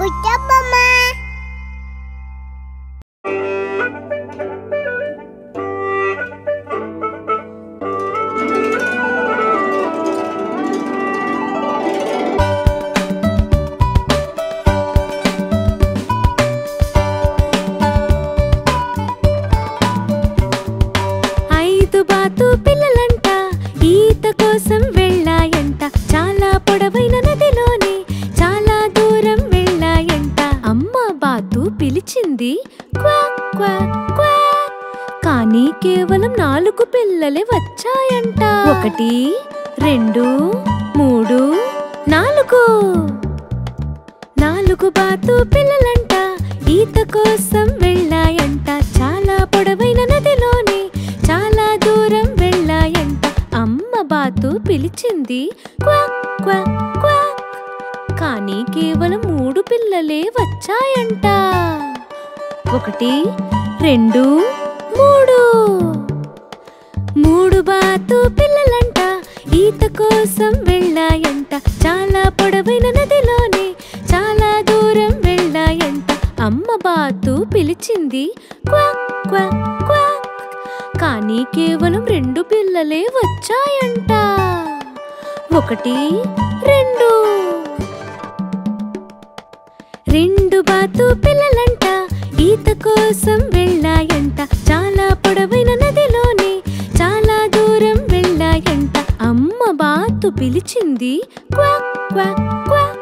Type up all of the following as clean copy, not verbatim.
బుట్టబొమ్మ. బాతు పిల్లలంట ఈత కోసం వెళ్ళాయంట. చాలా పొడవైన నదిలోనే చాలా దూరం వెళ్ళాయంట. అమ్మ బాతు పిలిచింది క్వాక్ క్వాక్ క్వాక్. కానీ కేవలం 4 పిల్లలే వచ్చాయంట. 1 2 3 4. 4 బాతు పిల్లలంట ఈత కోసం వెళ్ళాయంట. చాలా పొడవైన నదిలోనే చాలా దూరం వెళ్ళాయంట. అమ్మ బాతు పిలిచింది క్వాక్ క్వాక్ క్వాక్. కానీ కేవలం 3 పిల్లలే వచ్చాయంట. 1 2 3. 3 బాతు పిల్లలంట ఈత కోసం వెళ్ళాయంట. చాలా పొడవైన నదిలోనే చాలా దూరం వెళ్ళాయంట. అమ్మ బాతు పిలిచింది క్వాక్ క్వాక్ క్వాక్. కానీ కేవలం 2 పిల్లలే వచ్చాయంట. 1 2. 2 బాతు పిల్లలంట ఈత కోసం వెళ్ళాయంట. చాలా పొడవైన నదిలోనే చాలా దూరం వెళ్ళాయంట. అమ్మ బాతు పిలిచింది క్వాక్ క్వాక్ క్వాక్.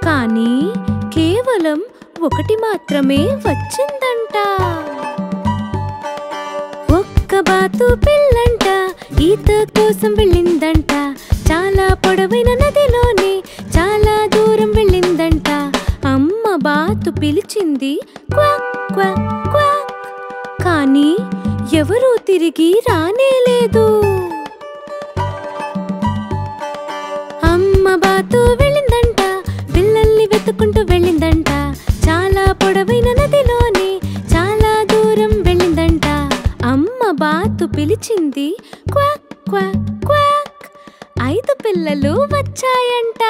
కానీ కేవలం 1 మాత్రమే వచ్చిందంట. ఒక్క బాతు పిల్లంట ఈత కోసం వెళ్ళిందంట. చాలా పొడవైన నదిలోనే చాలా దూరం వెళ్ళిందంట. అమ్మ బాతు పిలిచింది క్వాక్ క్వాక్ క్వాక్. కానీ ఎవరూ తిరిగి రానేలేదు. అమ్మ బాతు వెళ్ళిందంట. పిల్లల్ని వెతుక్కుంటూ వెళ్ళిందంట. చాలా పొడవైన నదిలోనే చాలా దూరం వెళ్ళిందంట. అమ్మ బాతు పిలిచింది క్వాక్ క్వాక్ క్వాక్. 5 పిల్లలు వచ్చాయంట.